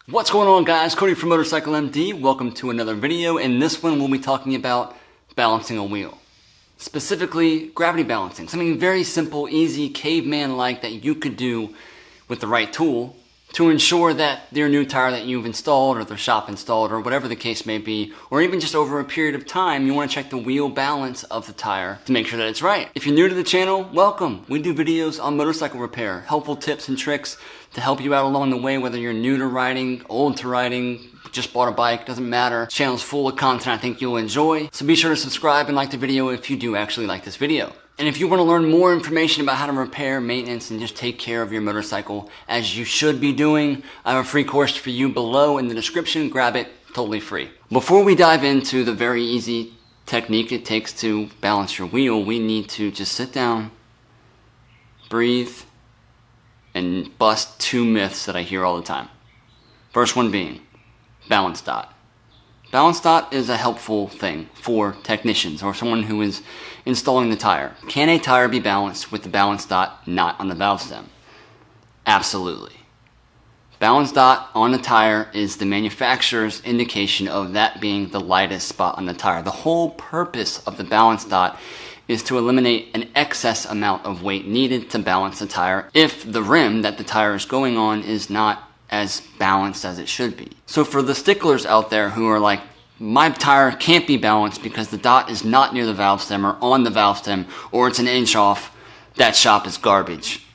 What's going on, guys? Cody from Motorcycle MD. Welcome to another video. In this one, we'll be talking about balancing a wheel. Specifically, gravity balancing. Something very simple, easy, caveman-like that you could do with the right tool to ensure that your new tire that you've installed or the shop installed or whatever the case may be, or even just over a period of time, you want to check the wheel balance of the tire to make sure that it's right. If you're new to the channel, welcome. We do videos on motorcycle repair, helpful tips and tricks to help you out along the way, whether you're new to riding, old to riding, just bought a bike, doesn't matter. The channel's full of content I think you'll enjoy. So be sure to subscribe and like the video if you do actually like this video. And if you want to learn more information about how to repair, maintenance, and just take care of your motorcycle as you should be doing, I have a free course for you below in the description. Grab it, totally free. Before we dive into the very easy technique it takes to balance your wheel, we need to just sit down, breathe, and bust two myths that I hear all the time. First one being balance dot. Balance dot is a helpful thing for technicians or someone who is installing the tire. Can a tire be balanced with the balance dot not on the valve stem? Absolutely. Balance dot on the tire is the manufacturer's indication of that being the lightest spot on the tire. The whole purpose of the balance dot is to eliminate an excess amount of weight needed to balance the tire if the rim that the tire is going on is not as balanced as it should be. So for the sticklers out there who are like, my tire can't be balanced because the dot is not near the valve stem or on the valve stem or it's an inch off, that shop is garbage.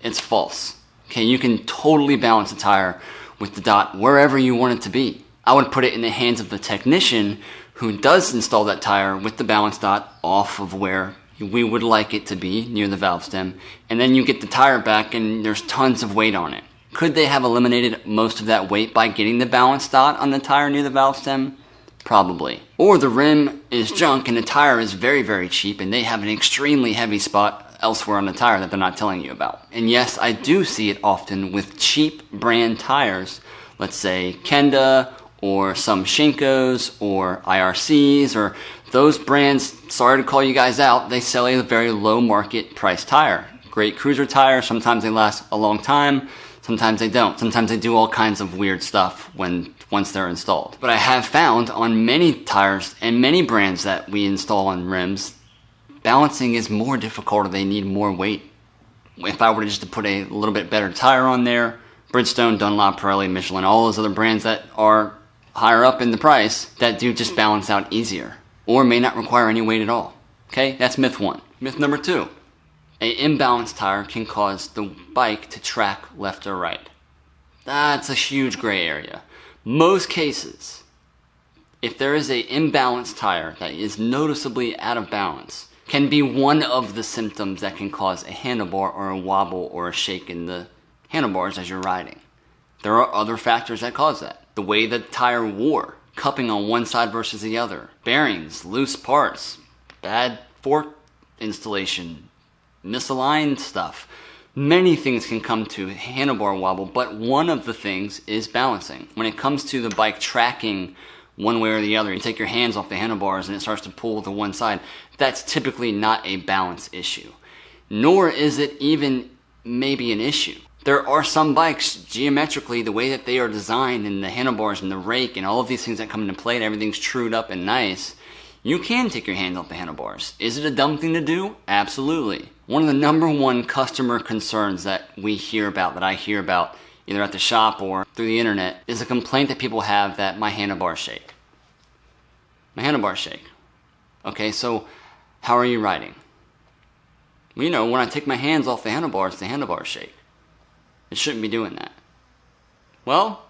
It's false. Okay, you can totally balance a tire with the dot wherever you want it to be. I would put it in the hands of the technician who does install that tire with the balance dot off of where we would like it to be, near the valve stem, and then you get the tire back and there's tons of weight on it. Could they have eliminated most of that weight by getting the balance dot on the tire near the valve stem? Probably. Or the rim is junk and the tire is very, very cheap and they have an extremely heavy spot elsewhere on the tire that they're not telling you about. And yes, I do see it often with cheap brand tires, let's say Kenda or some Shinkos or IRCs or those brands, sorry to call you guys out, they sell a very low market price tire. Great cruiser tire, sometimes they last a long time, sometimes they don't. Sometimes they do all kinds of weird stuff once they're installed. But I have found on many tires and many brands that we install on rims, balancing is more difficult or they need more weight. If I were just to put a little bit better tire on there, Bridgestone, Dunlop, Pirelli, Michelin, all those other brands that are higher up in the price that do just balance out easier or may not require any weight at all. Okay, that's myth one. Myth number two. An imbalanced tire can cause the bike to track left or right. That's a huge gray area. Most cases, if there is an imbalanced tire that is noticeably out of balance, can be one of the symptoms that can cause a handlebar or a wobble or a shake in the handlebars as you're riding. There are other factors that cause that. The way the tire wore, cupping on one side versus the other, bearings, loose parts, bad fork installation, misaligned stuff. Many things can come to handlebar wobble, but one of the things is balancing. When it comes to the bike tracking one way or the other, you take your hands off the handlebars and it starts to pull to one side, that's typically not a balance issue. Nor is it even maybe an issue. There are some bikes, geometrically, the way that they are designed and the handlebars and the rake and all of these things that come into play and everything's trued up and nice, you can take your hands off the handlebars. Is it a dumb thing to do? Absolutely. One of the number one customer concerns that we hear about, that I hear about, either at the shop or through the internet, is a complaint that people have that my handlebars shake. My handlebars shake. Okay, so how are you riding? Well, you know, when I take my hands off the handlebars shake. It shouldn't be doing that. Well,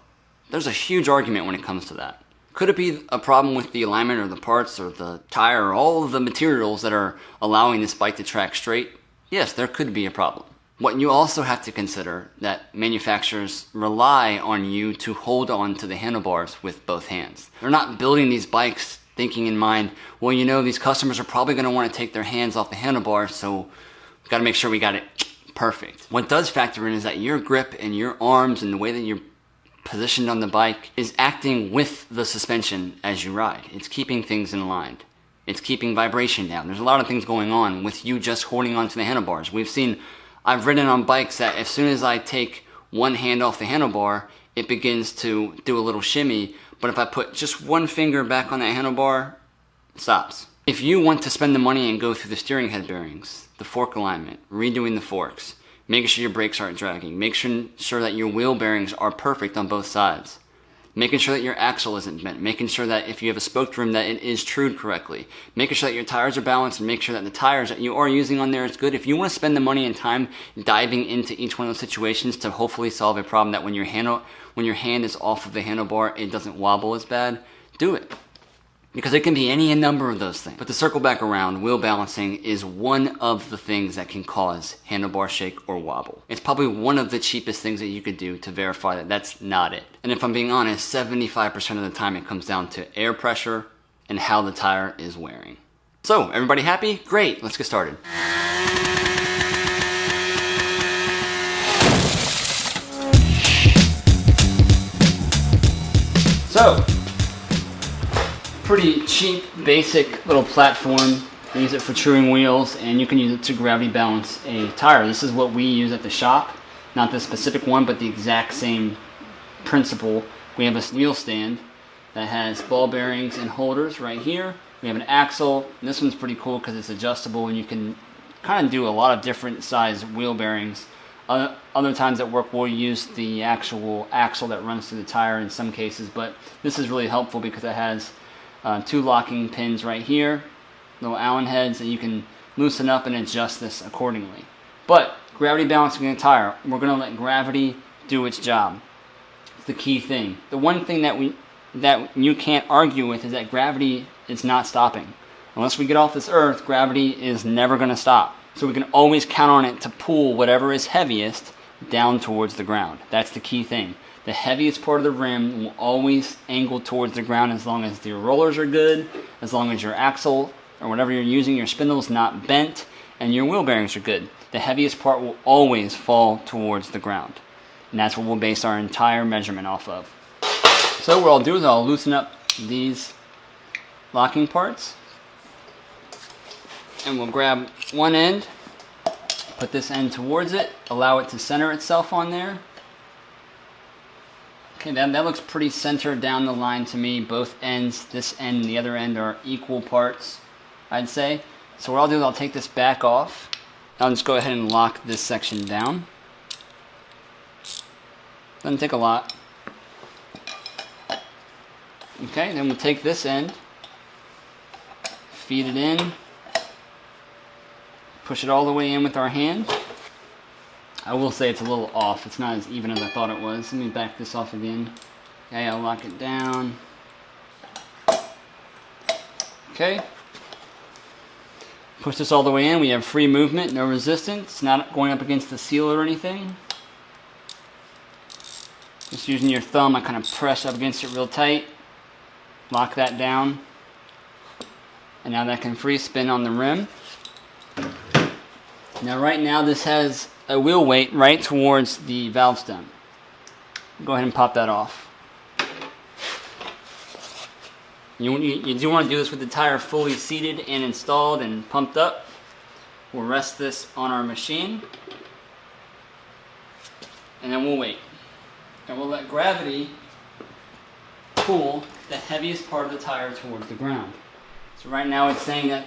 there's a huge argument when it comes to that. Could it be a problem with the alignment or the parts or the tire or all of the materials that are allowing this bike to track straight? Yes, there could be a problem. What you also have to consider that manufacturers rely on you to hold on to the handlebars with both hands. They're not building these bikes thinking in mind, well, you know, these customers are probably going to want to take their hands off the handlebars, so we've got to make sure we got it perfect. What does factor in is that your grip and your arms and the way that you're positioned on the bike is acting with the suspension as you ride. It's keeping things in line. It's keeping vibration down. There's a lot of things going on with you just holding onto the handlebars. I've ridden on bikes that as soon as I take one hand off the handlebar, it begins to do a little shimmy. But if I put just one finger back on that handlebar, it stops. If you want to spend the money and go through the steering head bearings, the fork alignment, redoing the forks, making sure your brakes aren't dragging, making sure that your wheel bearings are perfect on both sides, making sure that your axle isn't bent, making sure that if you have a spoked rim that it is trued correctly, making sure that your tires are balanced, and make sure that the tires that you are using on there is good. If you want to spend the money and time diving into each one of those situations to hopefully solve a problem that when your hand is off of the handlebar, it doesn't wobble as bad, do it. Because it can be any number of those things. But to circle back around, wheel balancing is one of the things that can cause handlebar shake or wobble. It's probably one of the cheapest things that you could do to verify that that's not it. And if I'm being honest, 75% of the time it comes down to air pressure and how the tire is wearing. So, everybody happy? Great, let's get started. So, pretty cheap, basic little platform. I use it for truing wheels, and you can use it to gravity balance a tire. This is what we use at the shop. Not this specific one, but the exact same principle. We have a wheel stand that has ball bearings and holders right here. We have an axle. This one's pretty cool because it's adjustable, and you can kind of do a lot of different size wheel bearings. Other times at work we'll use the actual axle that runs through the tire in some cases, but this is really helpful because it has two locking pins right here, little Allen heads that you can loosen up and adjust this accordingly. But gravity balancing a tire, we're going to let gravity do its job. It's the key thing. The one thing that you can't argue with is that gravity is not stopping. Unless we get off this earth, gravity is never going to stop. So we can always count on it to pull whatever is heaviest down towards the ground. That's the key thing. The heaviest part of the rim will always angle towards the ground as long as your rollers are good, as long as your axle or whatever you're using, your spindle is not bent, and your wheel bearings are good. The heaviest part will always fall towards the ground. And that's what we'll base our entire measurement off of. So what I'll do is I'll loosen up these locking parts. And we'll grab one end, put this end towards it, allow it to center itself on there. Okay, that looks pretty centered down the line to me. Both ends, this end and the other end, are equal parts, I'd say. So what I'll do is I'll take this back off. I'll just go ahead and lock this section down. Doesn't take a lot. Okay, then we'll take this end, feed it in, push it all the way in with our hand. I will say it's a little off. It's not as even as I thought it was. Let me back this off again. Okay, I'll lock it down. Okay. Push this all the way in. We have free movement, no resistance. It's not going up against the seal or anything. Just using your thumb, I kind of press up against it real tight. Lock that down. And now that can free spin on the rim. Now right now this has a wheel weight right towards the valve stem. Go ahead and pop that off. You do want to do this with the tire fully seated and installed and pumped up. We'll rest this on our machine. And then we'll wait. And we'll let gravity pull the heaviest part of the tire towards the ground. So right now it's saying that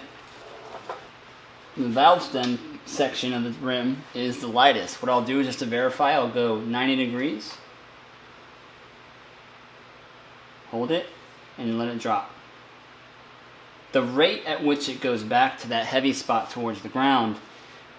the valve stem section of the rim is the lightest. What I'll do is just to verify, I'll go 90 degrees, hold it, and let it drop. The rate at which it goes back to that heavy spot towards the ground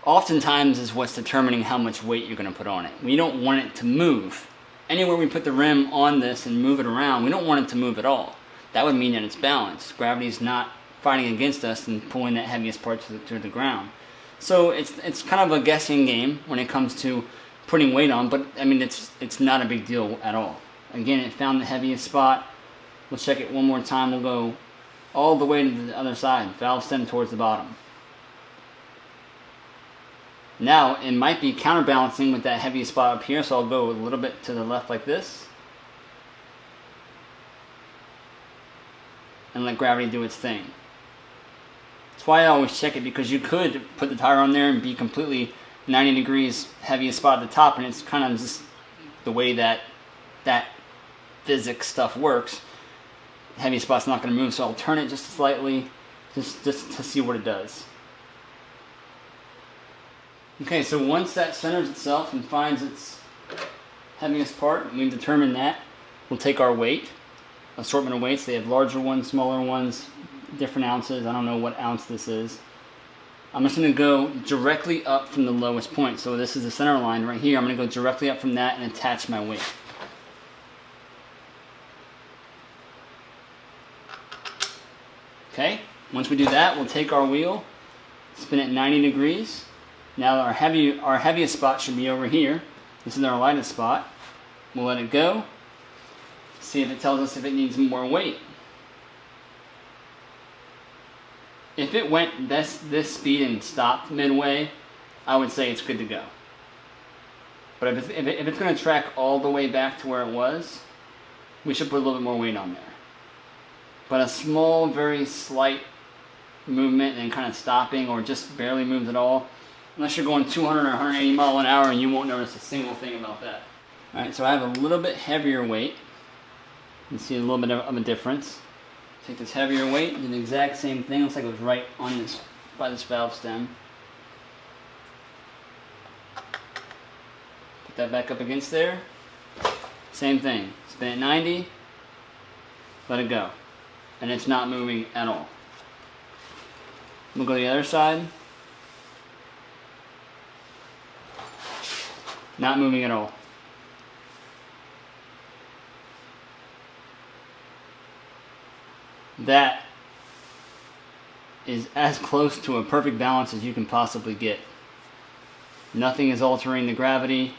oftentimes is what's determining how much weight you're going to put on it. We don't want it to move. Anywhere we put the rim on this and move it around, we don't want it to move at all. That would mean that it's balanced. Gravity's not fighting against us and pulling that heaviest part to the ground. So it's kind of a guessing game when it comes to putting weight on, but I mean it's not a big deal at all. Again, it found the heaviest spot. We'll check it one more time. We'll go all the way to the other side, valve stem towards the bottom. Now it might be counterbalancing with that heaviest spot up here, so I'll go a little bit to the left like this and let gravity do its thing. That's why I always check it, because you could put the tire on there and be completely 90 degrees heaviest spot at the top, and it's kind of just the way that that physics stuff works. Heavy spot's not going to move, so I'll turn it just slightly, just to see what it does. Okay, so once that centers itself and finds its heaviest part, and we've determined that, we'll take our weight, assortment of weights. They have larger ones, smaller ones, different ounces. I don't know what ounce this is. I'm just going to go directly up from the lowest point. So this is the center line right here. I'm going to go directly up from that and attach my weight. Okay, once we do that, we'll take our wheel, spin it 90 degrees. Now our heaviest spot should be over here. This is our lightest spot. We'll let it go. See if it tells us if it needs more weight. If it went this speed and stopped midway, I would say it's good to go. But if it's going to track all the way back to where it was, we should put a little bit more weight on there. But a small, very slight movement and kind of stopping, or just barely moves at all, unless you're going 200 or 180 miles an hour, and you won't notice a single thing about that. Alright, so I have a little bit heavier weight. You can see a little bit of a difference. Take this heavier weight, do the exact same thing. Looks like it was right on this, by this valve stem. Put that back up against there. Same thing. Spin it 90. Let it go. And it's not moving at all. We'll go to the other side. Not moving at all. That is as close to a perfect balance as you can possibly get. Nothing is altering the gravity.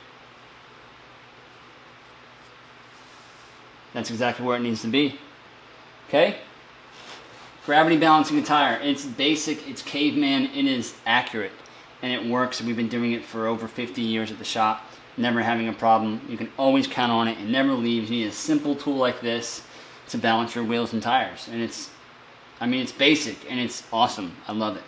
That's exactly where it needs to be. Okay? Gravity balancing a tire. It's basic, it's caveman, it is accurate, and it works. We've been doing it for over 50 years at the shop, never having a problem. You can always count on it. It never leaves. You need a simple tool like this to balance your wheels and tires. And it's basic and it's awesome. I love it.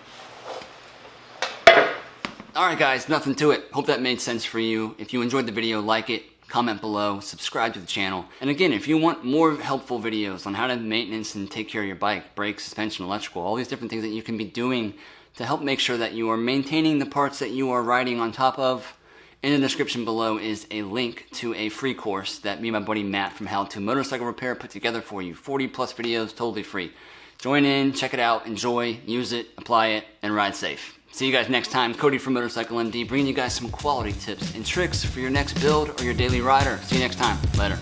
Alright guys, nothing to it. Hope that made sense for you. If you enjoyed the video, like it, comment below, subscribe to the channel. And again, if you want more helpful videos on how to maintenance and take care of your bike, brakes, suspension, electrical, all these different things that you can be doing to help make sure that you are maintaining the parts that you are riding on top of, in the description below is a link to a free course that me and my buddy Matt from How to Motorcycle Repair put together for you. 40 plus videos, totally free. Join in, check it out, enjoy, use it, apply it, and ride safe. See you guys next time. Cody from Motorcycle MD bringing you guys some quality tips and tricks for your next build or your daily rider. See you next time. Later.